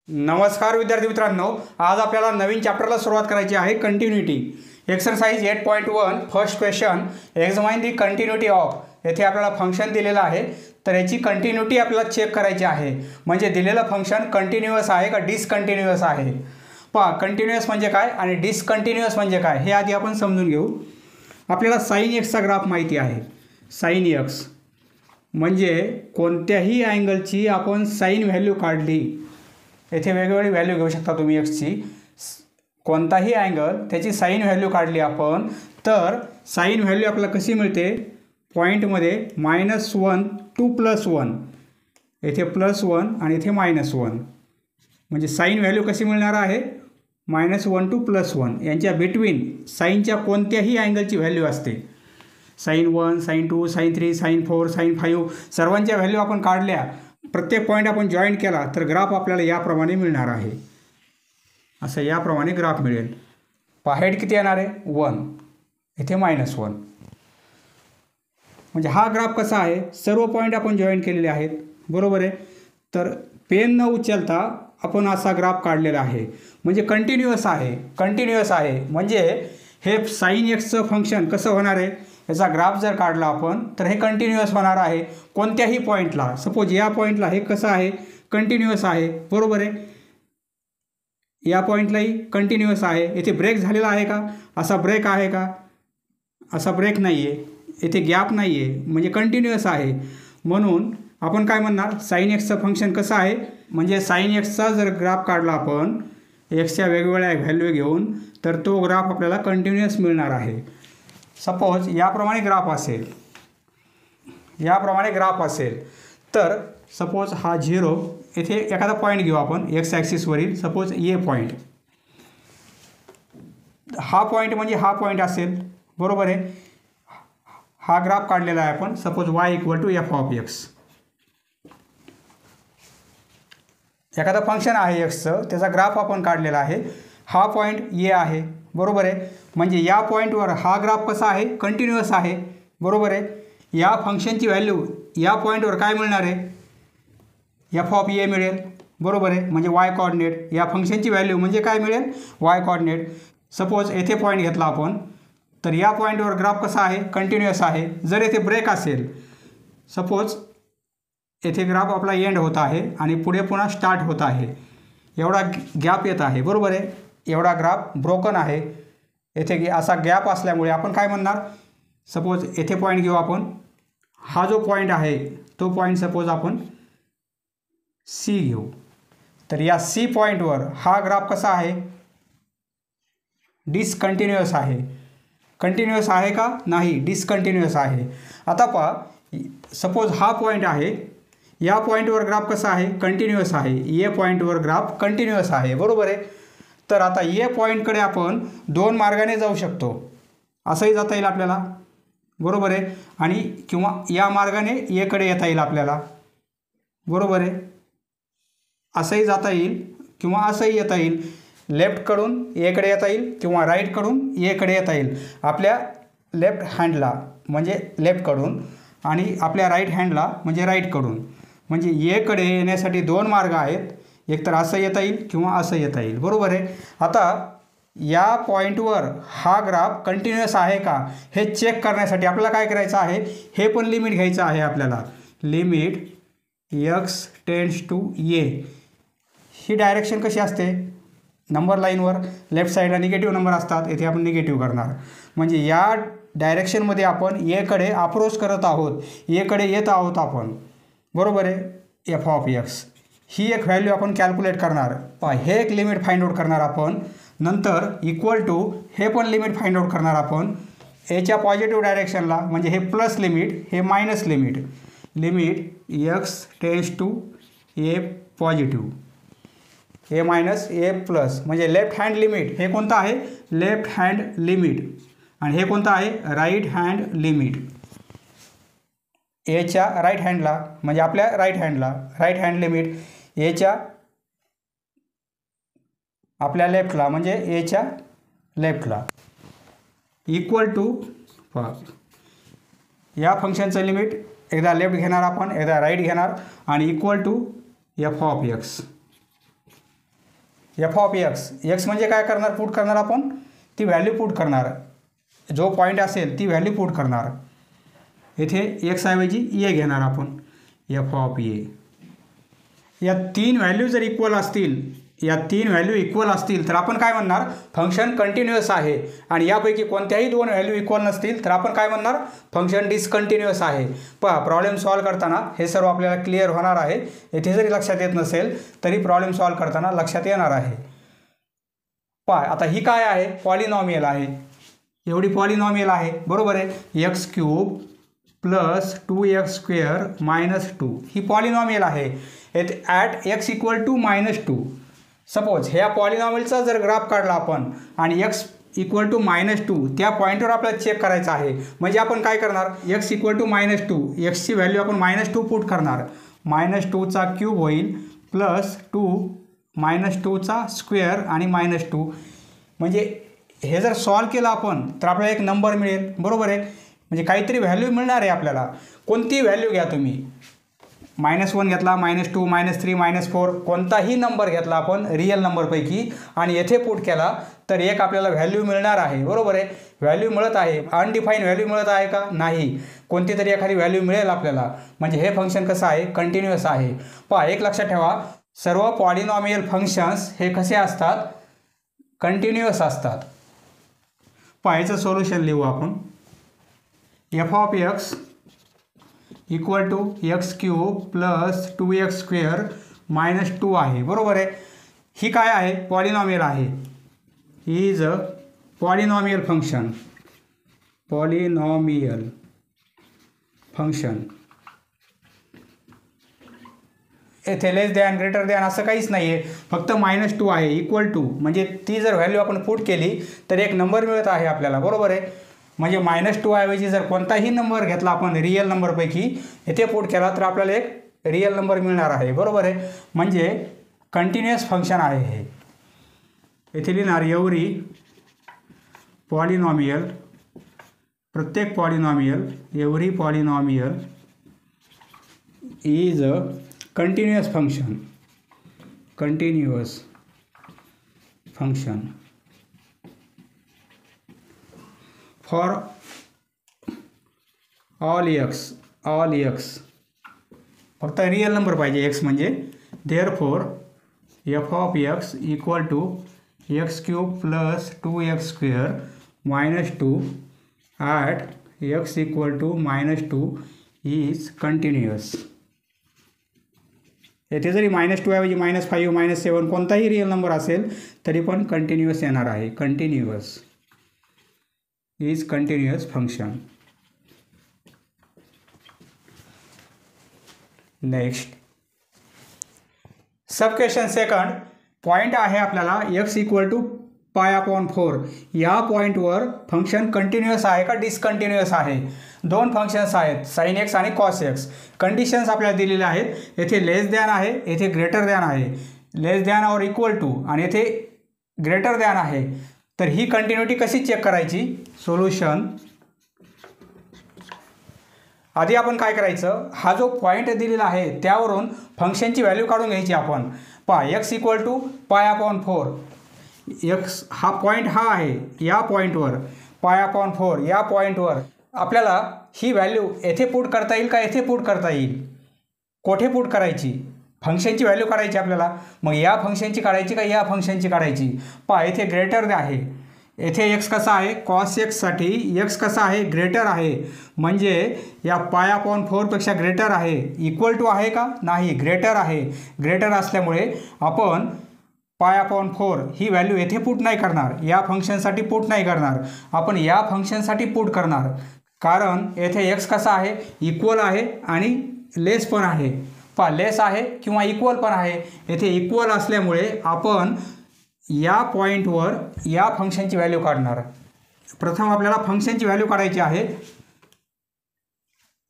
नमस्कार विद्यार्थी मित्रांनो, आज आपल्याला नवीन चॅप्टरला सुरुवात करायची आहे. Continuity exercise 8.1 first question, examine the continuity of. येथे आपल्याला फंक्शन दिलेलं आहे, तर याची कंटिन्युटी आपल्याला चेक करायची आहे. म्हणजे दिलेलं फंक्शन कंटिन्युअस आहे का डिसकंटिन्युअस आहे. पहा, कंटिन्युअस म्हणजे काय आणि डिसकंटिन्युअस म्हणजे काय हे आधी आपण समजून घेऊ. आपल्याला साइन एक्सचा ग्राफ माहिती आहे. साइन एक्स म्हणजे कोणत्याही अँगलची आपण साइन व्हॅल्यू काढली, येथे वेगवेगळी व्हॅल्यू घेऊ शकता तुम्ही एक्सची. कोणताही अँगल त्याची साइन व्हॅल्यू काढली आपण, तर साइन व्हॅल्यू आपल्याला कशी मिळते, पॉईंटमध्ये -1 to +1, येथे +1 आणि इथे -1. म्हणजे साइन व्हॅल्यू कशी मिळणार आहे, -1 to +1 यांच्या बिटवीन साईनच्या कोणत्याही अँगलची व्हॅल्यू असते. sin 1, sin 2, sin 3, sin 4, sin 5 सर्वांच्या व्हॅल्यू आपण काढल्या, प्रत्येक पॉईंट आपण जॉईन केला तर ग्राफ आपल्याला याप्रमाणे मिळणार आहे. असं याप्रमाणे ग्राफ मिळेल. हेड किती येणार आहे, 1, इथे -1. म्हणजे हा ग्राफ कसा आहे, सर्व पॉईंट आपण जॉईन केलेले आहेत, बरोबर आहे. तर पेन न उचलता आपण असा ग्राफ काढलेला आहे. म्हणजे कंटिन्युअस आहे. कंटिन्युअस आहे म्हणजे हे साइन एक्सचं फंक्शन कसं होणार आहे, याचा ग्राफ जर काढला आपण तर हे कंटिन्युअस होणार आहे. कोणत्याही पॉईंटला, सपोज या पॉईंटला हे कसं आहे, कंटिन्युअस आहे, बरोबर आहे. या पॉईंटलाही कंटिन्युअस आहे. येथे ब्रेक झालेला आहे का, असा ब्रेक आहे का, असा ब्रेक नाही आहे. येथे गॅप नाही आहे, म्हणजे कंटिन्युअस आहे. म्हणून आपण काय म्हणणार, साइन एक्सचं फंक्शन कसं आहे, म्हणजे साइन एक्सचा जर ग्राफ काढला आपण एक्सच्या वेगवेगळ्या व्हॅल्यू घेऊन, तर तो ग्राफ आपल्याला कंटिन्युअस मिळणार आहे. सपोज याप्रमाणे ग्राफ असेल, याप्रमाणे ग्राफ असेल, तर सपोज हा 0, येथे एखादा पॉईंट घेऊ आपण एक्स ॲक्सिसवरील, सपोज ए पॉईंट. हा पॉईंट म्हणजे हा पॉईंट असेल, बरोबर आहे. हा ग्राफ काढलेला आहे आपण, सपोज y = f(x). एखादं फंक्शन आहे एक्सचं, त्याचा ग्राफ आपण काढलेला आहे. हा पॉईंट ए आहे, बरोबर आहे. म्हणजे या पॉईंटवर हा ग्राफ कसा आहे, कंटिन्युअस आहे, बरोबर आहे. या फंक्शनची व्हॅल्यू या पॉईंटवर काय मिळणार आहे, f(a) मिळेल, बरोबर आहे. म्हणजे y कोऑर्डिनेट, या फंक्शनची व्हॅल्यू म्हणजे काय मिळेल, y कोऑर्डिनेट. सपोज येथे पॉईंट घेतला आपण, तर या पॉईंटवर ग्राफ कसा आहे, कंटिन्युअस आहे. जर येथे ब्रेक असेल, सपोज येथे ग्राफ आपला एंड होत आहे आणि पुढे पुन्हा स्टार्ट होत आहे, एवढा गॅप येत आहे, बरोबर आहे. एवढा ग्राफ ब्रोकन आहे. येथे असा गॅप असल्यामुळे आपण काय म्हणणार, सपोज येथे पॉईंट घेऊ आपण. हा जो पॉईंट आहे तो पॉईंट सपोज आपण सी घेऊ. तर या सी पॉईंटवर हा ग्राफ कसा आहे, डिसकंटिन्युअस आहे. कंटिन्युअस आहे का, नाही, डिसकंटिन्युअस आहे. आता पहा, सपोज हा पॉईंट आहे, या पॉईंटवर ग्राफ कसा आहे, कंटिन्युअस आहे. ए पॉईंटवर ग्राफ कंटिन्युअस आहे, बरोबर आहे. तर आता ए पॉईंटकडे आपण 2 मार्गाने जाऊ शकतो. असंही जाता येईल आपल्याला, बरोबर आहे. आणि किंवा या मार्गाने एकडे येता येईल आपल्याला, बरोबर आहे. असंही जाता येईल किंवा असंही येता येईल. लेफ्टकडून एकडे येता येईल किंवा राईटकडून एकडे येता येईल. आपल्या लेफ्ट हँडला म्हणजे लेफ्टकडून आणि आपल्या राईट हँडला म्हणजे राईटकडून. म्हणजे एकडे येण्यासाठी 2 मार्ग आहेत, एकतर असं येता येईल किंवा असं येता येईल, बरोबर आहे. आता या पॉईंटवर हा ग्राफ कंटिन्युअस आहे का हे चेक करण्यासाठी आपल्याला काय करायचं आहे, हे पण लिमिट घ्यायचं आहे आपल्याला. Limit x tends to a. ही डायरेक्शन कशी असते, नंबर लाईनवर लेफ्ट साईडला निगेटिव्ह नंबर असतात, येथे आपण निगेटिव्ह करणार. म्हणजे या डायरेक्शनमध्ये आपण एकडे अप्रोच करत आहोत, एकडे येत आहोत आपण, बरोबर आहे. f(x) ही एक व्हॅल्यू आपण कॅल्क्युलेट करणार. हे एक लिमिट फाइंड आउट करणार आपण. नंतर इक्वल टू हे पण लिमिट फाइंड आउट करणार आपण. याच्या पॉझिटिव्ह डायरेक्शनला म्हणजे हे प्लस लिमिट, हे minus limit. Limit x tends to a positive, a minus a plus. म्हणजे लेफ्ट हँड लिमिट हे कोणतं आहे, लेफ्ट हँड लिमिट. आणि हे कोणतं आहे, राईट हँड लिमिट. एच्या राईट हँडला म्हणजे आपल्या राईट हँडला राईट हँड लिमिट, एच्या आपल्या लेफ्टला म्हणजे एच्या लेफ्टला. इक्वल टू या फंक्शनचं लिमिट एकदा लेफ्ट घेणार आपण, एकदा राईट घेणार आणि equal to f(x). F of x, x म्हणजे काय करणार, पुट करणार आपण, ती व्हॅल्यू पुट करणार, जो पॉईंट असेल ती व्हॅल्यू पुट करणार. येथे एक्सऐवजी ए घेणार आपण, एफ ऑफ ए. या तीन व्हॅल्यू जर इक्वल असतील, या तीन व्हॅल्यू इक्वल असतील तर आपण काय म्हणणार, फंक्शन कंटिन्युअस आहे. आणि यापैकी कोणत्याही दोन व्हॅल्यू इक्वल नसतील तर आपण काय म्हणणार, फंक्शन डिसकंटिन्युअस आहे. पहा, प्रॉब्लेम सॉल्व करताना हे सर्व आपल्याला क्लिअर होणार आहे. येथे जरी लक्षात येत नसेल तरी प्रॉब्लेम सॉल्व करताना लक्षात येणार आहे. पहा, आता ही काय आहे, पॉलिनॉमियल आहे. एवढी पॉलिनॉमियल आहे, बरोबर आहे. X cube plus 2x² minus 2 ही पॉलिनॉमियल आहे. येथे at x equal to -2. Suppose ह्या पॉलिनॉमियलचा जर ग्राफ काढला आपण आणि एक्स इक्वल टू -2 त्या पॉईंटवर आपल्याला चेक करायचं आहे. म्हणजे आपण काय करणार, एक्स इक्वल टू -2, एक्सची व्हॅल्यू आपण -2 पुट करणार. -2चा क्यूब होईल प्लस 2 -2चा स्क्वेअर आणि -2. म्हणजे हे जर सॉल्व केलं आपण तर आपल्याला एक नंबर मिळेल, बरोबर आहे. म्हणजे काहीतरी व्हॅल्यू मिळणार आहे आपल्याला. कोणतीही व्हॅल्यू घ्या तुम्ही, -1 घेतला, -2, -3, -4, कोणताही नंबर घेतला आपण रिअल नंबरपैकी आणि येथे पुट केला तर एक आपल्याला व्हॅल्यू मिळणार आहे, बरोबर आहे. व्हॅल्यू मिळत आहे, अनडिफाईन व्हॅल्यू मिळत आहे का, नाही, कोणती तरी एखादी व्हॅल्यू मिळेल आपल्याला. म्हणजे हे फंक्शन कसं आहे, कंटिन्युअस आहे. पहा, एक लक्षात ठेवा, सर्व पॉलिनॉमियल फंक्शन्स हे कसे असतात, कंटिन्युअस असतात. पहा, याचं सोल्युशन लिहू आपण. F of x equal to x cube plus 2x² minus 2 आहे, बरोबर आहे. ही काय आहे, पॉलिनॉमियल आहे. Is a polynomial function, polynomial function. येथे लेस दॅन ग्रेटर दॅन असं काहीच नाही आहे, फक्त -2 आहे. इक्वल टू म्हणजे ती जर व्हॅल्यू आपण पुट केली तर एक नंबर मिळत आहे आपल्याला, बरोबर आहे. म्हणजे -2 ऐवजी जर कोणताही नंबर घेतला आपण रिअल नंबरपैकी, येथे पुट केला तर आपल्याला एक रिअल नंबर मिळणार आहे, बरोबर आहे. म्हणजे कंटिन्युअस फंक्शन आहे हे. येथे लिहिणार एव्हरी पॉलिनॉमियल, प्रत्येक पॉलिनॉमियल, every polynomial is a continuous function, continuous function for all x, फक्त रिअल नंबर पाहिजे एक्स म्हणजे. Therefore f of x equal to x cube plus 2x² minus 2 at x equal to -2 is continuous. येथे जरी -2 ऐवजी -5, -7 कोणताही real number असेल तरी पण कंटिन्युअस येणार आहे. Continuous is continuous function. Next sub question second point आहे आपल्याला x इक्वल टू π/4. या पॉईंटवर फंक्शन कंटिन्युअस आहे का डिसकंटिन्युअस आहे. दोन फंक्शन्स आहेत, sin x आणि cos x. कंडिशन्स आपल्याला दिलेल्या आहेत. येथे लेस दॅन आहे, येथे ग्रेटर दॅन आहे. लेस दॅन और इक्वल टू आणि येथे ग्रेटर दॅन आहे. तर ही कंटिन्युटी कशी चेक करायची, सोल्युशन. आधी आपण काय करायचं, हा जो पॉईंट दिलेला आहे त्यावरून फंक्शनची व्हॅल्यू काढून घ्यायची आपण. पहा, x इक्वल टू π/4. एक्स हा पॉईंट हा आहे, या पॉईंटवर π/4 या पॉईंटवर आपल्याला ही व्हॅल्यू येथे पुट करता येईल का, येथे पुट करता येईल. कोठे पुट करायची, फंक्शनची व्हॅल्यू काढायची आपल्याला. मग या फंक्शनची काढायची का या फंक्शनची काढायची. पहा, येथे ग्रेटर आहे, येथे एक्स कसा आहे, कॉस एक्ससाठी एक्स कसा आहे, ग्रेटर आहे. म्हणजे या π/4 पेक्षा ग्रेटर आहे. इक्वल टू आहे का, नाही, ग्रेटर आहे. ग्रेटर असल्यामुळे आपण π/4 ही व्हॅल्यू येथे पुट नाही करणार, या फंक्शनसाठी पुट नाही करणार, आपण या फंक्शनसाठी पुट करणार. कारण येथे एक्स कसा आहे, इक्वल आहे आणि लेस पण आहे. पहा, लेस आहे किंवा इक्वल पण आहे. येथे इक्वल असल्यामुळे आपण या पॉईंटवर या फंक्शनची व्हॅल्यू काढणार. प्रथम आपल्याला फंक्शनची व्हॅल्यू काढायची आहे.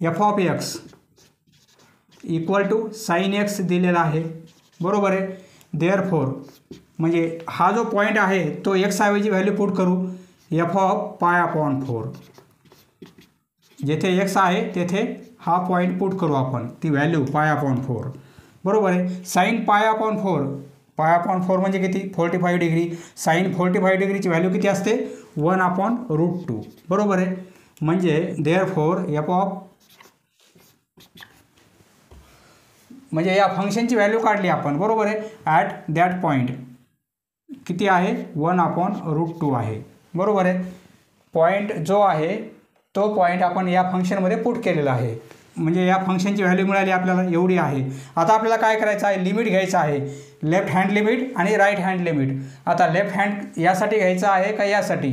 F of x equal to sin x दिलेला आहे, बरोबर आहे. देअरफॉर म्हणजे हा जो पॉईंट आहे तो x ऐवजी व्हॅल्यू पुट करू, एफ ऑफ π/4. जेथे x आहे तेथे हा पॉईंट पुट करू आपण, ती व्हॅल्यू π/4, बरोबर आहे. sin π/4 π/4 म्हणजे किती 45 डिग्री. साईन 45 डिग्रीची व्हॅल्यू किती असते 1/√2. बरोबर आहे. म्हणजे देअरफॉर म्हणजे या फंक्शनची व्हॅल्यू काढली आपण. बरोबर आहे. ॲट दॅट पॉईंट किती आहे 1/√2 आहे. बरोबर आहे. पॉईंट जो आहे तो पॉईंट आपण या फंक्शनमध्ये पुट केलेला आहे. म्हणजे या फंक्शनची व्हॅल्यू मिळाली आपल्याला एवढी आहे. आता आपल्याला काय करायचं आहे लिमिट घ्यायचं आहे. लेफ्ट हँड लिमिट आणि राईट हँड लिमिट. आता लेफ्ट हँड यासाठी घ्यायचं आहे का यासाठी,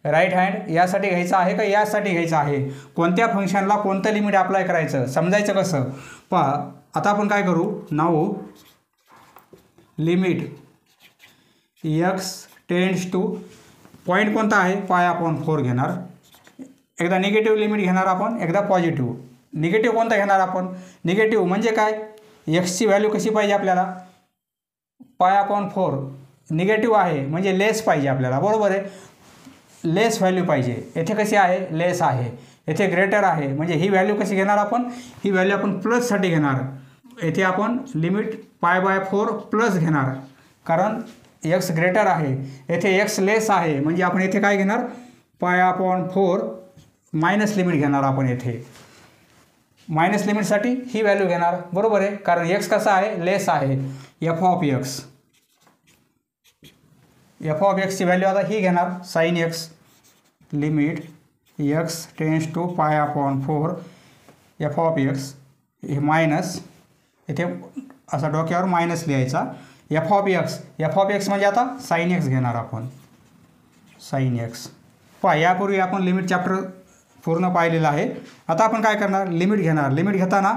राईट हँड यासाठी घ्यायचं आहे का यासाठी घ्यायचं आहे, कोणत्या फंक्शनला कोणतं लिमिट अप्लाय करायचं समजायचं कसं पहा. आता आपण काय करू now limit x tends two point कोणता आहे π/4 घेणार. एकदा निगेटिव्ह लिमिट घेणार आपण, एकदा पॉझिटिव्ह. निगेटिव्ह कोणता घेणार आपण, निगेटिव्ह म्हणजे काय एक्सची व्हॅल्यू कशी पाहिजे आपल्याला π/4 निगेटिव्ह आहे म्हणजे लेस पाहिजे आपल्याला. बरोबर आहे. लेस व्हॅल्यू पाहिजे. येथे कशी आहे लेस आहे, येथे ग्रेटर आहे. म्हणजे ही व्हॅल्यू कशी घेणार आपण, ही व्हॅल्यू आपण प्लससाठी घेणार. येथे आपण लिमिट π/4 प्लस घेणार कारण एक्स ग्रेटर आहे. येथे एक्स लेस आहे म्हणजे आपण येथे काय घेणार π/4 मायनस लिमिट घेणार. आपण येथे मायनस लिमिटसाठी ही व्हॅल्यू घेणार. बरोबर आहे. कारण एक्स कसा आहे लेस आहे. एफ ऑफ एक्सची व्हॅल्यू आता ही घेणार sine x limit x tends to π/4 f of x हे मायनस इथे असा डोक्यावर मायनस लिहायचा. एफ ऑफ एक्स म्हणजे आता साईन एक्स घेणार आपण साईन एक्स. पहा यापूर्वी आपण लिमिट चॅप्टर पूर्ण पाहिलेलं आहे. आता आपण काय करणार लिमिट घेणार. लिमिट घेताना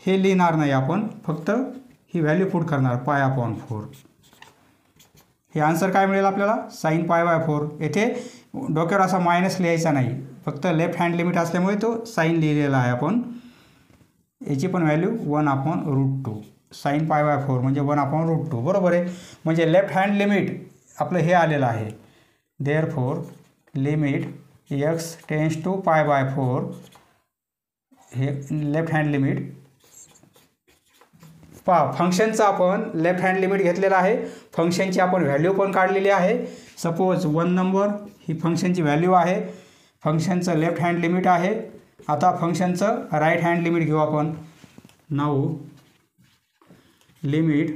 हे लिहिणार नाही आपण, फक्त ही व्हॅल्यू पुट करणार π/4. हे आन्सर काय मिळेल आपल्याला साईन π/4. येथे डोक्यावर असा मायनस लिहायचा नाही, फक्त लेफ्ट हँड लिमिट असल्यामुळे तो साईन लिहिलेला आहे आपण. याची पण व्हॅल्यू 1/√2 साईन π/4 म्हणजे 1/√2. बरोबर आहे. म्हणजे लेफ्ट हँड लिमिट आपलं हे आलेलं आहे. Therefore limit x tends to π/4 हे लेफ्ट हँड लिमिट. पहा फंक्शनचं आपण लेफ्ट हँड लिमिट घेतलेलं आहे. फंक्शनची आपण व्हॅल्यू पण काढलेली आहे. सपोज 1 नंबर ही फंक्शनची व्हॅल्यू आहे. फंक्शनचं लेफ्ट हँड लिमिट आहे. आता फंक्शनचं राईट हँड लिमिट घेऊ आपण. Now limit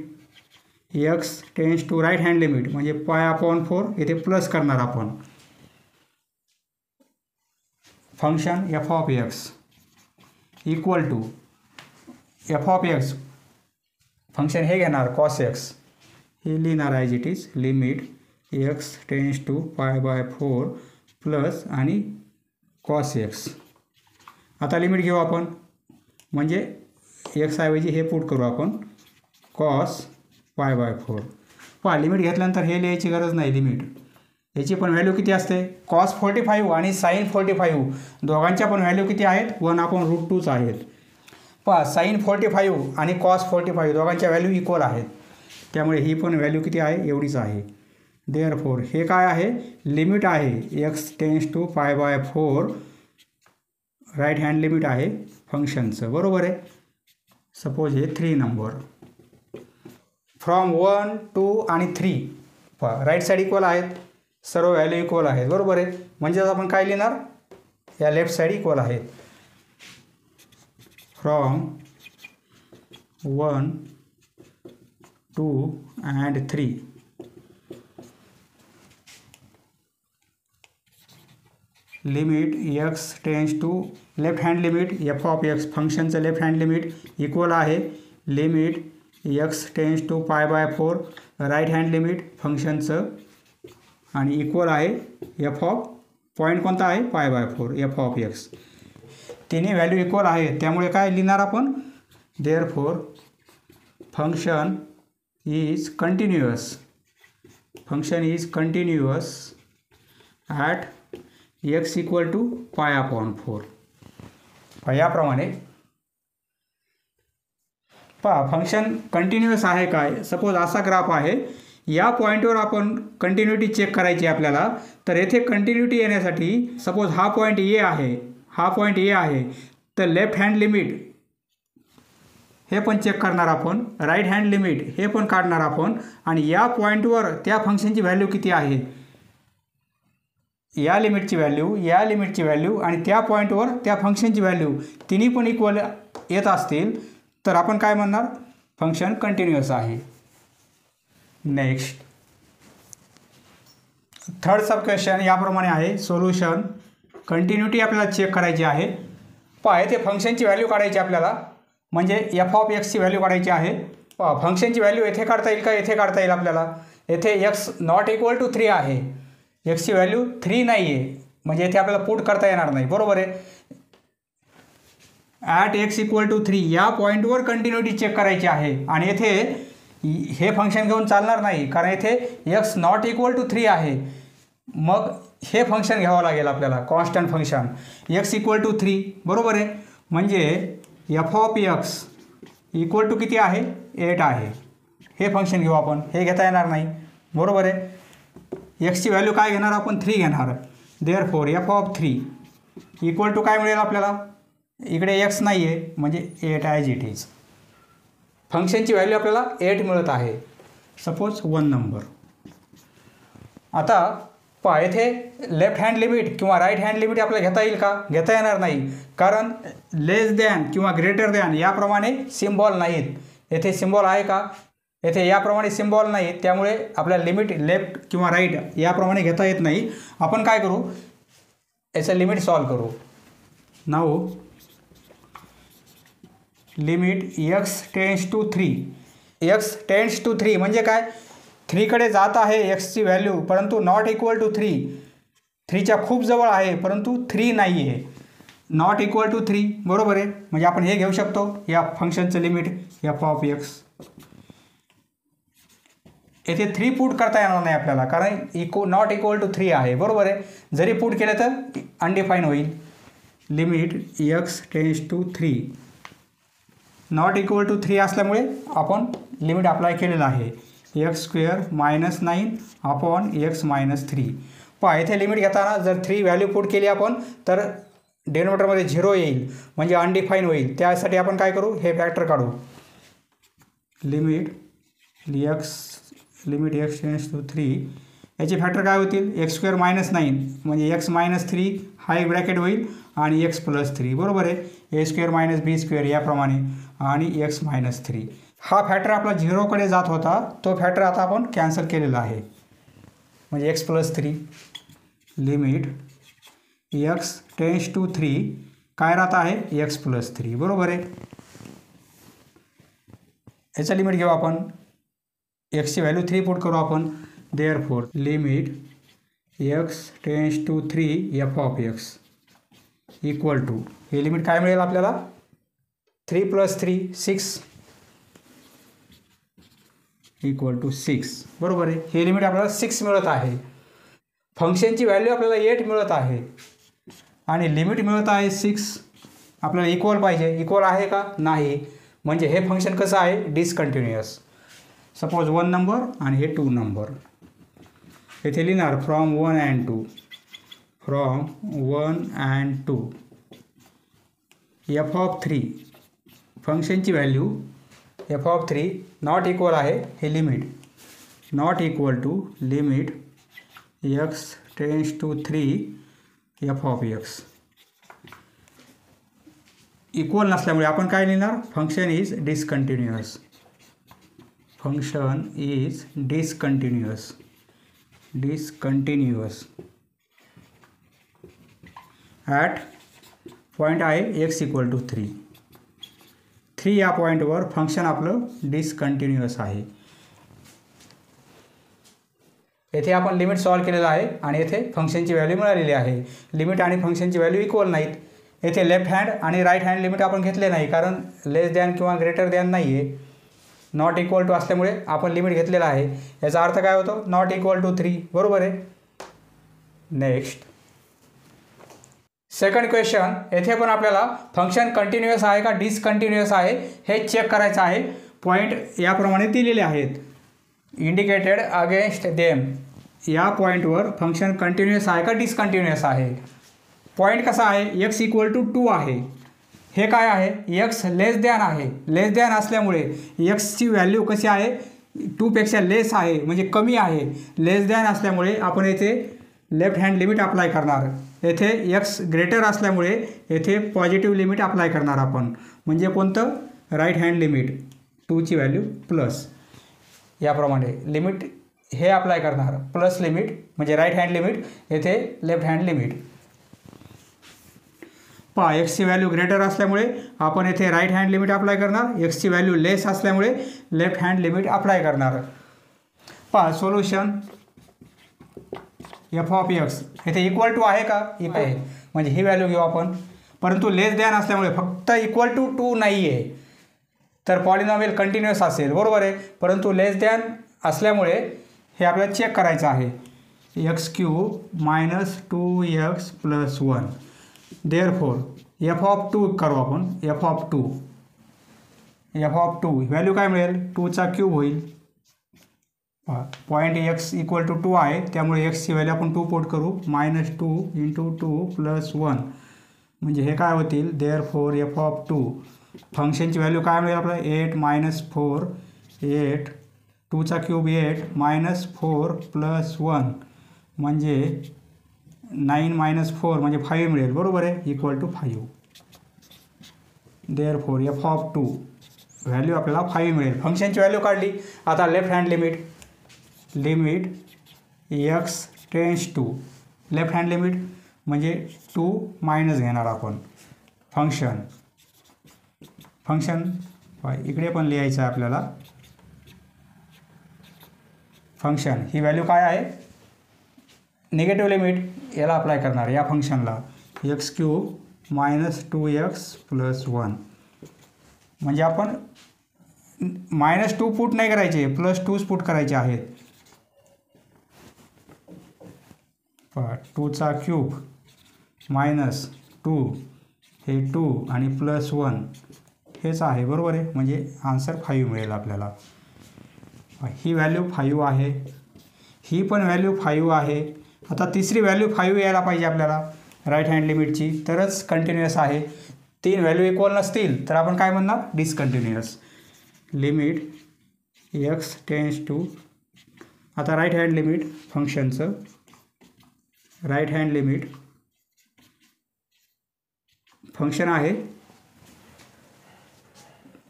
x tends to right hand limit म्हणजे π/4 इथे प्लस करणार आपण. Function f of x equal to f of x function हे घेणार कॉस एक्स हे लिहिणार as it is limit x tends to π/4 plus आणि कॉस एक्स. आता लिमिट घेऊ आपण म्हणजे एक्स ऐवजी हे पुट करू आपण कॉस π/4. पहा लिमिट घेतल्यानंतर हे लिहायची गरज नाही. लिमिट याची पण व्हॅल्यू किती असते कॉस 45 आणि साईन 45 दोघांच्या पण व्हॅल्यू किती आहेत 1/√2 आहेत. पहा साईन 45 आणि कॉस 45 दोघांच्या व्हॅल्यू इक्वल आहेत. त्यामुळे ही पण व्हॅल्यू किती आहे एवढीच आहे. देअरफॉर हे काय आहे लिमिट आहे x tends to π/4 right hand limit आहे फंक्शनचं. बरोबर आहे. सपोज हे 3 नंबर फ्रॉम 1 2 आणि 3 पहा राईट साईड इक्वल आहेत. सर्व व्हॅल्यू इक्वल आहेत. बरोबर आहे. म्हणजेच आपण काय लिहिणार या लेफ्ट साईड इक्वल आहेत. From 1 2 and 3 limit x tends to left hand limit f of x फंक्शनचं लेफ्ट हँड लिमिट इक्वल आहे limit x tends to π/4 right hand limit फंक्शनचं आणि इक्वल आहे एफ ऑफ पॉईंट कोणता आहे π/4 एफ ऑफ एक्स. तिन्ही value equal आहे त्यामुळे काय लिहिणार आपण therefore function is continuous. Function is continuous at x equal to π/4. याप्रमाणे पहा फंक्शन कंटिन्युअस आहे काय. सपोज असा ग्राफ आहे. या पॉईंटवर आपण कंटिन्युटी चेक करायची आपल्याला. तर येथे कंटिन्युटी येण्यासाठी सपोज हा पॉईंट ए आहे, हा पॉईंट ए आहे. तर लेफ्ट हँड लिमिट हे पण चेक करणार आपण, राईट हँड लिमिट हे पण काढणार आपण, आणि या पॉईंटवर त्या फंक्शनची व्हॅल्यू किती आहे, या लिमिटची व्हॅल्यू, या लिमिटची व्हॅल्यू आणि त्या पॉईंटवर त्या फंक्शनची व्हॅल्यू तिन्ही पण इक्वल येत असतील तर आपण काय म्हणणार, फंक्शन कंटिन्युअस आहे. नेक्स्ट थर्ड सब क्वेश्चन याप्रमाणे आहे. सोल्युशन कंटिन्युटी आपल्याला चेक करायची आहे. पहा येथे फंक्शनची व्हॅल्यू काढायची आपल्याला, म्हणजे एफ ऑफ एक्सची व्हॅल्यू काढायची आहे. पहा फंक्शनची व्हॅल्यू येथे काढता येईल का, येथे काढता येईल आपल्याला. येथे एक्स नॉट इक्वल टू 3 आहे, एक्सची व्हॅल्यू 3 नाही आहे, म्हणजे येथे आपल्याला पुट करता येणार नाही, बरोबर आहे. ॲट एक्स इक्वल टू 3 या पॉईंटवर कंटिन्युटी चेक करायची आहे, आणि येथे हे फंक्शन घेऊन चालणार नाही, कारण येथे एक्स नॉट इक्वल टू 3 आहे. मग हे फंक्शन घ्यावं लागेल आपल्याला, constant function x equal to 3, बरोबर आहे. म्हणजे f of x equal to किती आहे, 8 आहे. हे फंक्शन घेऊ आपण, हे घेता येणार नाही, बरोबर आहे. एक्सची व्हॅल्यू काय घेणार आपण, 3 घेणार. Therefore f of 3 equal to काय मिळेल आपल्याला, इकडे एक्स नाही आहे म्हणजे 8 ॲज इट इज. फंक्शनची व्हॅल्यू आपल्याला 8 मिळत आहे, सपोज 1 नंबर. आता पहा येथे लेफ्ट हँड लिमिट किंवा राईट हँड लिमिट आपल्याला घेता येईल का, घेता येणार नाही, कारण लेस दॅन किंवा ग्रेटर दॅन याप्रमाणे सिम्बॉल नाहीत. येथे सिम्बॉल आहे का, येथे याप्रमाणे सिम्बॉल नाही, त्यामुळे आपल्याला लिमिट लेफ्ट किंवा राईट याप्रमाणे घेता येत नाही. आपण काय करू, याचं लिमिट सॉल्व करू. Now limit x tends to 3, x tends to 3 म्हणजे काय, 3कडे जात आहे एक्सची व्हॅल्यू, परंतु नॉट इक्वल टू 3, 3च्या खूप जवळ आहे परंतु 3 नाही आहे, नॉट इक्वल टू 3, बरोबर आहे. म्हणजे आपण हे घेऊ शकतो, या फंक्शनचं लिमिट एफ ऑफ एक्स. येथे 3 पुट करता येणार नाही आपल्याला, कारण नॉट इक्वल टू 3 आहे, बरोबर आहे. जरी पुट केलं तर अनडिफाईन होईल. Limit x tends to 3 not equal to 3 असल्यामुळे आपण लिमिट अप्लाय केलेलं आहे. X square -9 upon x -3. पहा येथे लिमिट घेताना जर 3 व्हॅल्यू पुट केली आपण तर डेनोमिनेटरमध्ये 0 येईल, म्हणजे अनडिफाईन होईल. त्यासाठी आपण काय करू, हे फॅक्टर काढू. लिमिट एक्स टेन्स टू 3 याचे फॅक्टर काय होतील, एक्स स्क्वेअर -9 म्हणजे एक्स -3 हा एक ब्रॅकेट होईल आणि एक्स +3, बरोबर आहे. ए स्क्वेअर -बी स्क्वेअर याप्रमाणे आणि एक्स -3. हा फॅक्टर आपला 0कडे जात होता, तो फॅक्टर आता आपण कॅन्सल केलेला आहे, म्हणजे x +3. Limit x tends to 3 काय राहत आहे, एक्स +3, बरोबर आहे. याचं लिमिट घेऊ आपण, एक्सची व्हॅल्यू 3 पुट करू आपण. Therefore limit x tends to 3 f of x equal to, हे लिमिट काय मिळेल आपल्याला, 3 + 3 6 इक्वल टू 6, बरोबर आहे. हे लिमिट आपल्याला 6 मिळत आहे. फंक्शनची व्हॅल्यू आपल्याला 8 मिळत आहे आणि लिमिट मिळत आहे 6. आपल्याला इक्वल पाहिजे, इक्वल आहे का, नाही, म्हणजे हे फंक्शन कसं आहे, डिसकंटिन्युअस. सपोज 1 नंबर आणि हे 2 नंबर. येथे लिहिणार from 1 and 2, from 1 and 2 f of 3 फंक्शनची value f of 3 not equal आहे, हे limit not equal to limit x tends to 3 f of x. Equal नसल्यामुळे आपण काय लिहिणार, function is discontinuous. Function is discontinuous at point आहे x equal to 3 या पॉईंटवर फंक्शन आपलं डिसकंटिन्युअस आहे. येथे आपण लिमिट सॉल्व केलेलं आहे आणि येथे फंक्शनची व्हॅल्यू मिळालेली आहे. लिमिट आणि फंक्शनची व्हॅल्यू इक्वल नाहीत. येथे लेफ्ट हँड आणि राईट हँड लिमिट आपण घेतले नाही, कारण लेस दॅन किंवा ग्रेटर दॅन नाही आहे. नॉट इक्वल टू असल्यामुळे आपण लिमिट घेतलेला आहे. याचा अर्थ काय होतो, नॉट इक्वल टू 3, बरोबर आहे. Next second question. येथे पण आपल्याला फंक्शन कंटिन्युअस आहे का डिसकंटिन्युअस आहे हे चेक करायचं आहे. पॉईंट याप्रमाणे दिलेले आहेत, इंडिकेटेड अगेन्स्ट देम. या पॉईंटवर फंक्शन कंटिन्युअस आहे का डिसकंटिन्युअस आहे. पॉईंट कसा आहे, एक्स इक्वल टू 2 आहे हे काय आहे, एक्स लेस दॅन आहे. लेस दॅन असल्यामुळे एक्सची व्हॅल्यू कशी आहे, 2 पेक्षा लेस आहे म्हणजे कमी आहे. लेस दॅन असल्यामुळे आपण येथे लेफ्ट हँड लिमिट अप्लाय करणार. येथे एक्स ग्रेटर असल्यामुळे येथे पॉझिटिव्ह लिमिट अप्लाय करणार आपण. म्हणजे कोणतं, राईट हँड लिमिट, 2ची व्हॅल्यू प्लस, याप्रमाणे लिमिट हे अप्लाय करणार. प्लस लिमिट म्हणजे राईट हँड लिमिट, येथे लेफ्ट हँड लिमिट. पहा, एक्सची व्हॅल्यू ग्रेटर असल्यामुळे आपण येथे राईट हँड लिमिट अप्लाय करणार. एक्सची व्हॅल्यू लेस असल्यामुळे लेफ्ट हँड लिमिट अप्लाय करणार. पहा सोल्युशन एफ ऑफ एक्स येथे इक्वल टू आहे का, आहे, म्हणजे ही व्हॅल्यू घेऊ आपण. परंतु लेस दॅन असल्यामुळे फक्त इक्वल टू 2 नाही आहे, तर पॉलिनॉमियल कंटिन्युअस असेल, बरोबर आहे. परंतु लेस दॅन असल्यामुळे हे आपल्याला चेक करायचं आहे. X cube minus 2x plus 1. Therefore f of 2 करू आपण. एफ ऑफ 2 व्हॅल्यू काय मिळेल, 2चा क्यूब होईल. पॉईंट एक्स इक्वल टू 2 आहे, त्यामुळे एक्सची व्हॅल्यू आपण 2 पुट करू. मायनस 2 इंटू 2 प्लस 1 म्हणजे हे काय होतील. देअरफॉर एफ ऑफ 2 फंक्शनची व्हॅल्यू काय मिळेल आपल्याला, 8 मायनस 4 8 2चा क्यूब 8 मायनस 4 प्लस 1 म्हणजे 9 मायनस 4 म्हणजे 5 मिळेल, बरोबर आहे, equal to 5. Therefore f of 2 value आपल्याला 5 मिळेल. फंक्शनची व्हॅल्यू काढली. आता left hand limit x tends to, left hand limit म्हणजे 2 मायनस घेणार आपण. फंक्शन इकडे पण लिहायचं आहे आपल्याला. फंक्शन ही व्हॅल्यू काय आहे, निगेटिव्ह लिमिट याला अप्लाय करणार या फंक्शनला. X cube minus 2x plus 1 म्हणजे आपण -2 पुट नाही करायचे, +2 पुट करायचे आहेत. 2चा क्यूब मायनस 2 हे 2 आणि प्लस 1 हेच आहे, बरोबर आहे, म्हणजे आन्सर 5 मिळेल आपल्याला. ही व्हॅल्यू 5 आहे, ही पण व्हॅल्यू 5 आहे. आता तिसरी व्हॅल्यू 5 यायला पाहिजे आपल्याला राईट हँड लिमिटची, तरच कंटिन्युअस आहे. 3 व्हॅल्यू इक्वल नसतील तर आपण काय म्हणणार, discontinuous. Limit x tends to, आता राईट हँड लिमिट फंक्शनचं राईट हँड लिमिट फंक्शन आहे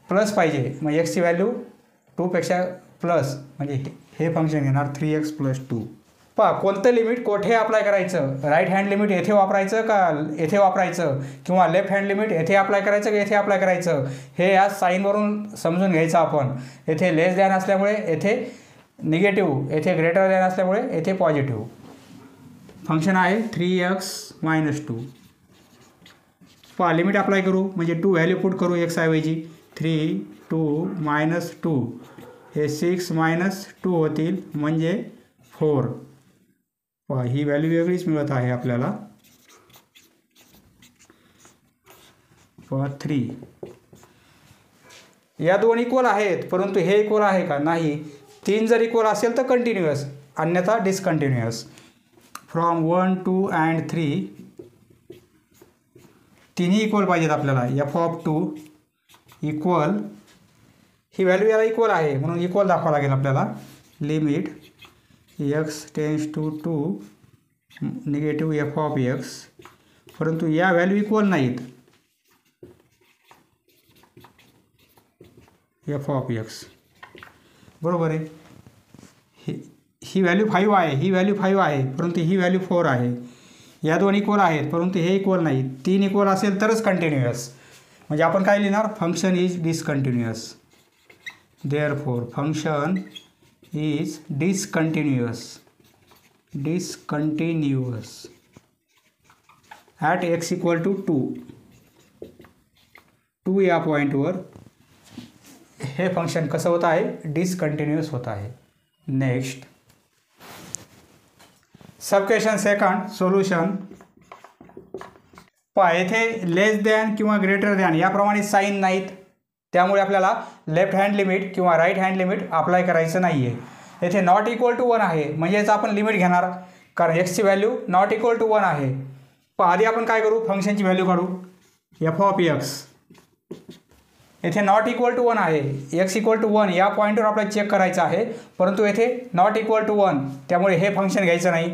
प्लस पाहिजे, मग एक्सची व्हॅल्यू 2 पेक्षा प्लस म्हणजे हे फंक्शन घेणार 3x प्लस 2. पहा कोणतं लिमिट कोठे अप्लाय करायचं, राईट हँड लिमिट येथे वापरायचं का येथे वापरायचं, किंवा लेफ्ट हँड लिमिट येथे अप्लाय करायचं का येथे अप्लाय करायचं, हे या साईनवरून समजून घ्यायचं आपण. येथे लेस दॅन असल्यामुळे येथे निगेटिव्ह, येथे ग्रेटर दॅन असल्यामुळे येथे पॉझिटिव्ह. फंक्शन आहे 3x मायनस 2. पहा लिमिट अप्लाय करू म्हणजे 2 व्हॅल्यू पुट करू एक्स ऐवजी. 3 2 मायनस 2 हे 6 मायनस 2 होतील म्हणजे 4. पहा ही व्हॅल्यू वेगळीच मिळत आहे आपल्याला. पहा 3 या दोन इक्वल आहेत, परंतु हे इक्वल आहे का, नाही. 3 जर इक्वल असेल तर कंटिन्युअस, अन्यथा डिसकंटिन्युअस. फ्रॉम 1 2 अँड 3 तिन्ही इक्वल पाहिजेत आपल्याला. एफ ऑफ 2 इक्वल, ही व्हॅल्यू याला इक्वल आहे म्हणून इक्वल दाखवावं लागेल आपल्याला. Limit x tends to 2 negative f of x, परंतु या व्हॅल्यू इक्वल नाहीत. एफ ऑफ एक्स बरोबर आहे. ही व्हॅल्यू 5 आहे, ही व्हॅल्यू 5 आहे, परंतु ही व्हॅल्यू 4 आहे. या दोन इक्वल आहेत, परंतु हे इक्वल नाही. 3 इक्वल असेल तरच कंटिन्युअस, म्हणजे आपण काय लिहिणार, function is discontinuous. Therefore function is discontinuous at x equal to 2 या पॉईंटवर हे फंक्शन कसं होत आहे, डिसकंटिन्युअस होत आहे. नेक्स्ट सब क्वेश्चन सेकंड सोल्युशन. पहा येथे लेस दॅन किंवा ग्रेटर दॅन याप्रमाणे साईन नाहीत, त्यामुळे आपल्याला लेफ्ट हँड लिमिट किंवा राईट हँड लिमिट अप्लाय करायचं नाही आहे. येथे नॉट इक्वल टू 1 आहे, म्हणजेच आपण लिमिट घेणार, कारण एक्सची व्हॅल्यू नॉट इक्वल टू 1 आहे. पण आधी आपण काय करू, फंक्शनची व्हॅल्यू काढू. एफ ऑफ एक्स येथे नॉट इक्वल टू 1 आहे, एक्स इक्वल टू 1 या पॉईंटवर आपल्याला चेक करायचं आहे, परंतु येथे नॉट इक्वल टू 1 त्यामुळे हे फंक्शन घ्यायचं नाही.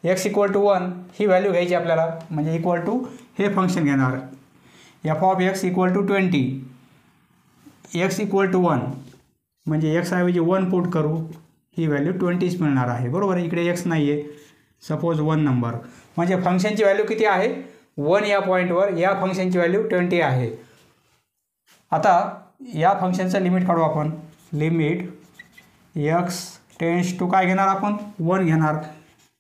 एक्स इक्वल टू 1 ही व्हॅल्यू घ्यायची आपल्याला, म्हणजे इक्वल टू हे फंक्शन घेणार f of x equal to 20. X equal to 1 म्हणजे एक्स ऐवजी 1 पुट करू, ही व्हॅल्यू 20च मिळणार आहे. बरोबर आहे, इकडे एक्स नाही आहे, सपोज 1 नंबर, म्हणजे फंक्शनची व्हॅल्यू किती आहे 1 या पॉईंटवर, या फंक्शनची व्हॅल्यू 20 आहे. आता या फंक्शनचं लिमिट काढू आपण. लिमिट एक्स टेन्स टू काय घेणार आपण 1 घेणार,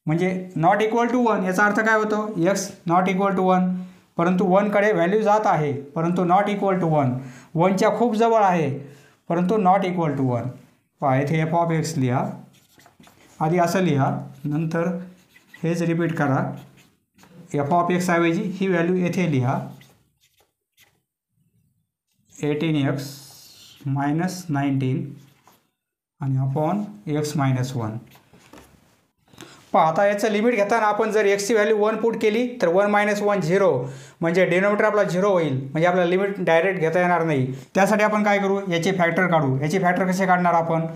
म्हणजे नॉट इक्वल टू 1 याचा अर्थ काय होतो एक्स नॉट इक्वल टू 1, परंतु 1कडे व्हॅल्यू जात आहे, परंतु नॉट इक्वल टू 1, 1च्या खूप जवळ आहे, परंतु नॉट इक्वल टू 1. पहा येथे एफ ऑफ एक्स लिहा, आधी असं लिहा, नंतर हेच रिपीट करा. एफ ऑफ एक्स ऐवजी ही व्हॅल्यू येथे लिहा 18x मायनस 19 आणि अपॉन एक्स मायनस 1. पहा आता याचं लिमिट घेताना आपण जर एक्सची व्हॅल्यू 1 पुट केली तर 1 मायनस 1 0, म्हणजे डिनोमिनेटर आपला 0 होईल, म्हणजे आपल्याला लिमिट डायरेक्ट घेता येणार नाही. त्यासाठी आपण काय करू, याचे फॅक्टर काढू. याचे फॅक्टर कसे काढणार आपण,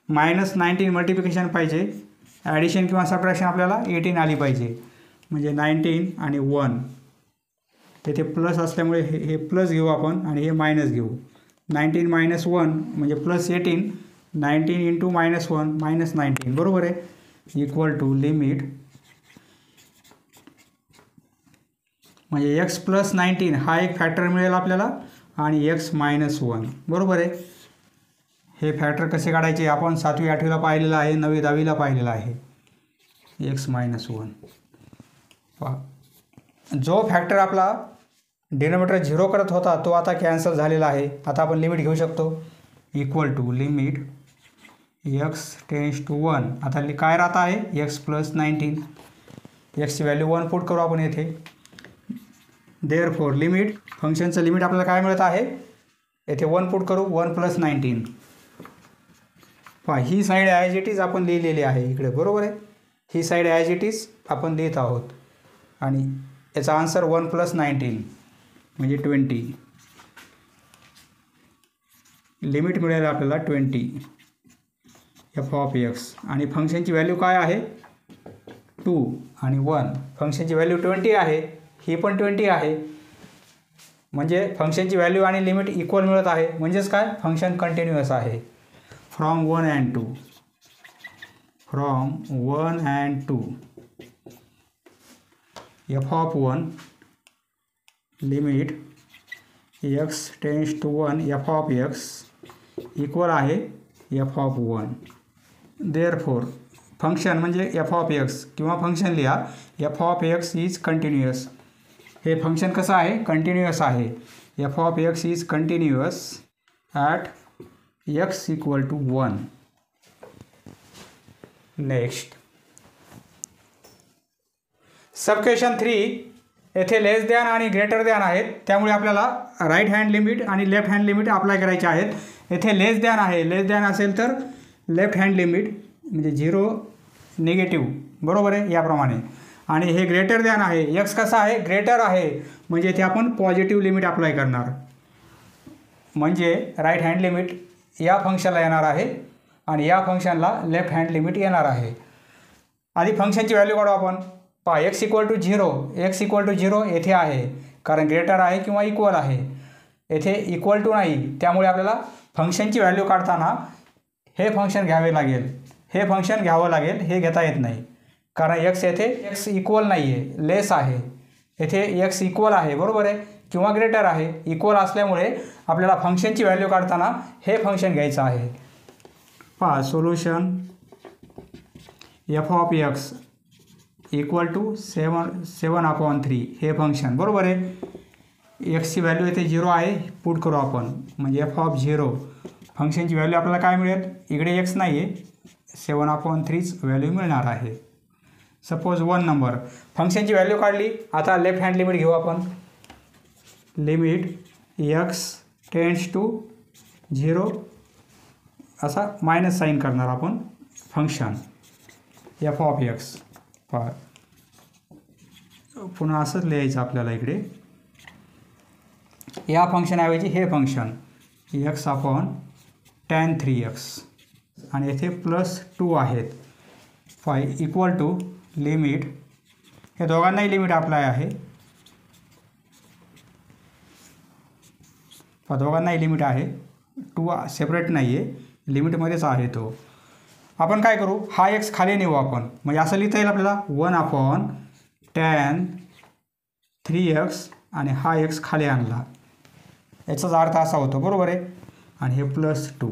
मायनस 19 मल्टिप्लिकेशन पाहिजे, ॲडिशन किंवा सबट्रॅक्शन आपल्याला 18 आली पाहिजे, म्हणजे 19 आणि 1. येथे प्लस असल्यामुळे हे प्लस घेऊ आपण आणि हे मायनस घेऊ. 19 मायनस 1 म्हणजे प्लस 18, 19 इंटू मायनस 1 मायनस 19, बरोबर आहे, इक्वल टू लिमिट म्हणजे एक्स प्लस 19 हा एक फॅक्टर मिळेल आपल्याला आणि एक्स मायनस 1, बरोबर आहे. हे फॅक्टर कसे काढायचे आपण 7वी 8वीला पाहिलेलं आहे, 9वी 10वीला पाहिलेलं आहे. एक्स मायनस 1 पहा, जो फॅक्टर आपला डिनोमिनेटर 0 करत होता तो आता कॅन्सल झालेला आहे. आता आपण लिमिट घेऊ शकतो, equal to limit x tends to 1. आता काय राहत आहे एक्स प्लस 19, एक्सची व्हॅल्यू 1 पुट करू आपण येथे. देअरफॉर लिमिट फंक्शनचं लिमिट आपल्याला काय मिळत आहे, येथे 1 पुट करू, 1 प्लस 19. पहा ही साईड ॲज इट इज आपण लिहिलेली आहे इकडे, बरोबर आहे, ही साईड ॲज इट इज आपण लिहित आहोत आणि याचा आन्सर 1 प्लस 19 म्हणजे 20. लिमिट मिळेल आपल्याला 20 एफ ऑफ एक्स आणि फंक्शनची व्हॅल्यू काय आहे 2 आणि 1. फंक्शनची व्हॅल्यू 20 आहे, ही पण 20 आहे, म्हणजे फंक्शनची व्हॅल्यू आणि लिमिट इक्वल मिळत आहे, म्हणजेच काय फंक्शन कंटिन्युअस आहे. From 1 and 2, from 1 and 2 f of 1 limit x tends to 1 f of x equal आहे एफ ऑफ 1. देअरफॉर फंक्शन म्हणजे एफ ऑफ एक्स किंवा फंक्शन लिहा f of x is continuous. हे फंक्शन कसं आहे कंटिन्युअस आहे. F of x is continuous at x equal to 1. Next subquestion 3 येथे less than आणि ग्रेटर दॅन आहेत, त्यामुळे आपल्याला राईट हँड लिमिट आणि लेफ्ट हँड लिमिट अप्लाय करायचे आहेत. येथे लेस दॅन आहे, लेस दॅन असेल तर लेफ्ट हँड लिमिट म्हणजे 0 निगेटिव्ह, बरोबर आहे याप्रमाणे. आणि हे ग्रेटर दॅन आहे, एक्स कसा आहे ग्रेटर आहे, म्हणजे इथे आपण पॉझिटिव्ह लिमिट अप्लाय करणार, म्हणजे राईट हँड लिमिट या फंक्शनला येणार आहे आणि या फंक्शनला लेफ्ट हँड लिमिट येणार आहे. आधी फंक्शनची व्हॅल्यू काढू आपण. पहा x equal to 0, x equal to 0 येथे आहे कारण ग्रेटर आहे किंवा इक्वल आहे, येथे इक्वल टू नाही, त्यामुळे आपल्याला फंक्शनची व्हॅल्यू काढताना हे फंक्शन घ्यावे लागेल, हे फंक्शन घ्यावं लागेल, हे घेता येत नाही कारण एक्स येथे एक्स इक्वल नाही आहे, लेस आहे, येथे एक्स इक्वल आहे, बरोबर आहे, किंवा ग्रेटर आहे. इक्वल असल्यामुळे आपल्याला फंक्शनची व्हॅल्यू काढताना हे फंक्शन घ्यायचं आहे. पहा solution f of x equal to 7/3 हे फंक्शन, बरोबर आहे. एक्सची व्हॅल्यू येथे 0 आहे, पुट करू आपण, म्हणजे एफ ऑफ 0 फंक्शनची व्हॅल्यू आपल्याला काय मिळेल, इकडे एक्स नाही आहे, 7/3च व्हॅल्यू मिळणार आहे. सपोज 1 नंबर फंक्शनची व्हॅल्यू काढली. आता लेफ्ट हँड लिमिट घेऊ आपण. लिमिट एक्स टेन्स टू 0 असा मायनस साईन करणार आपण फंक्शन एफ ऑफ एक्स. पहा पुन्हा असंच लिहायचं आपल्याला इकडे या फंक्शनऐवजी हे function x upon tan 3x आणि येथे +2 आहेत इक्वल टू लिमिट, हे दोघांनाही लिमिट अप्लाय आहे, दोघांनाही लिमिट आहे, 2 सेपरेट नाही आहे, लिमिटमध्येच आहे तो. आपण काय करू, हा x खाली नेऊ आपण, म्हणजे असं लिहिता येईल आपल्याला 1 अपॉन tan 3x आणि हा x खाली आणला, याचाच अर्थ असा होतो, बरोबर आहे. आणि हे +2.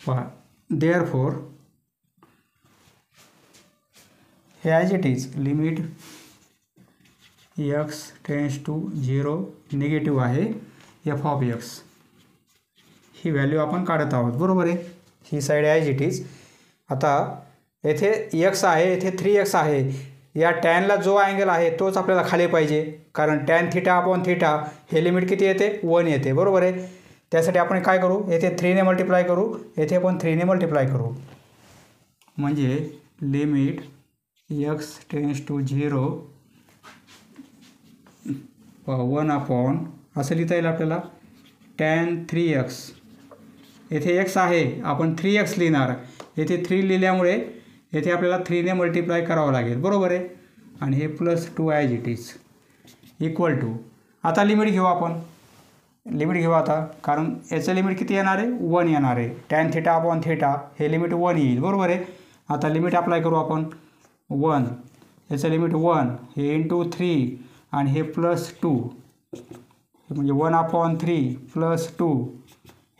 पहा देअरफॉर हे as it is limit x tends to 0 negative आहे f ऑफ x, ही व्हॅल्यू आपण काढत आहोत, बरोबर आहे. ही साईड ॲज इट इज. आता येथे x आहे, येथे 3x आहे, या टॅनला जो अँगल आहे तोच आपल्याला खाली पाहिजे, कारण tan थीटा अपॉन थीटा हे लिमिट किती येते, 1 येते, बरोबर आहे. त्यासाठी आपण काय करू, येथे 3 ने मल्टिप्लाय करू, येथे पण 3 ने मल्टिप्लाय करू, म्हणजे limit x tends to 0 1 upon असं लिहिता येईल आपल्याला tan 3x, येथे x आहे, आपण 3x लिहिणार, येथे 3 लिहिल्यामुळे येथे आपल्याला 3 ने मल्टिप्लाय करावं लागेल, बरोबर आहे. आणि हे +2 as it is equal to, आता लिमिट घेऊ आपण, लिमिट घेऊ आता, कारण याचं लिमिट किती येणार आहे, 1 येणार आहे. tan थीटा अपॉन थीटा हे लिमिट 1 येईल, बरोबर आहे. आता लिमिट अप्लाय करू आपण 1, याचं लिमिट 1, हे इंटू 3 आणि हे +2, म्हणजे 1 अपॉन 3 +2,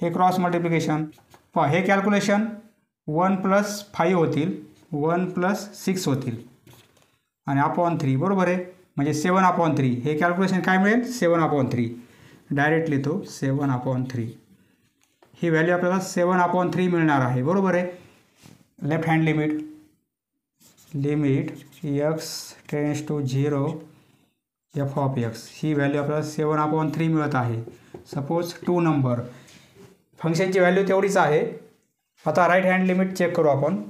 हे क्रॉस मल्टिप्लिकेशन. पहा हे कॅल्क्युलेशन 1 + 5 होतील, 1 + 6 होतील आणि अपॉन 3, बरोबर आहे, म्हणजे 7 अपॉन 3. हे कॅल्क्युलेशन काय मिळेल, 7 अपॉन 3, डायरेक्टली तो 7 अपॉन 3. ही व्हॅल्यू आपल्याला 7 अपॉन 3 मिळणार आहे, बरोबर आहे. Left hand limit x tends to 0 f of x, ही व्हॅल्यू आपल्याला 7 अपॉन 3 मिळत आहे. सपोज 2 नंबर, फंक्शनची व्हॅल्यू तेवढीच आहे. आता राईट हँड लिमिट चेक करू आपण.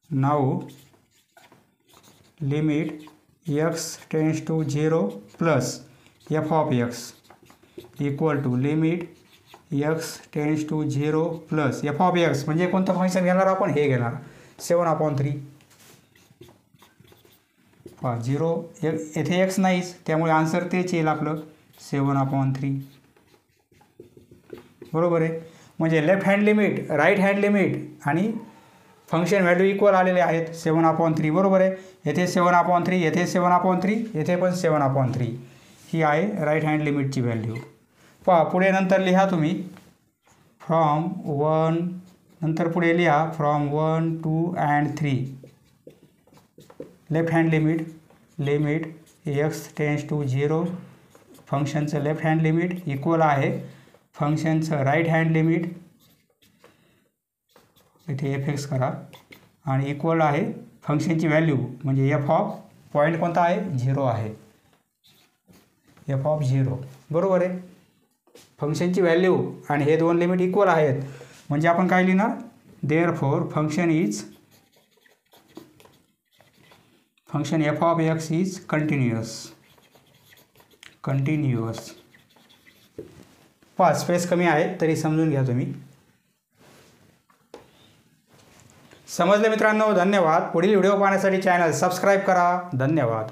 Now limit x tends to 0 plus f of x equal to limit x tends to 0 plus f of x, म्हणजे कोणतं फंक्शन घेणार आपण, हे घेणार 7 अपॉन 3. 0 येथे x नाहीच, त्यामुळे आन्सर तेच येईल आपलं 7 अपॉन 3, बरोबर आहे. म्हणजे left hand limit, right hand limit आणि फंक्शन व्हॅल्यू इक्वल आलेले आहेत 7 अपॉन 3, बरोबर आहे. येथे 7 अपॉन 3, येथे 7 अपॉन 3, येथे पण 7 अपॉन 3, ही आहे राईट हँड लिमिटची व्हॅल्यू. पहा पुढे नंतर लिहा तुम्ही फ्रॉम 1, नंतर पुढे लिहा from 1 2 and 3. Left hand limit x tends to 0, फंक्शनचं लेफ्ट हँड लिमिट इक्वल आहे फंक्शनचं राईट हँड लिमिट, इथे fx करा, आणि इक्वल आहे फंक्शनची व्हॅल्यू, म्हणजे f ऑफ पॉईंट कोणता आहे, 0 आहे, f ऑफ 0, बरोबर आहे. फंक्शनची व्हॅल्यू आणि हे दोन लिमिट इक्वल आहेत, म्हणजे आपण काय लिहिणार, therefore function f of x is continuous. पहा स्पेस कमी आहे तरी समजून घ्या तुम्ही. समजले मित्रांनो, धन्यवाद. पुढील व्हिडिओ पाहण्यासाठी चॅनल सबस्क्राईब करा. धन्यवाद.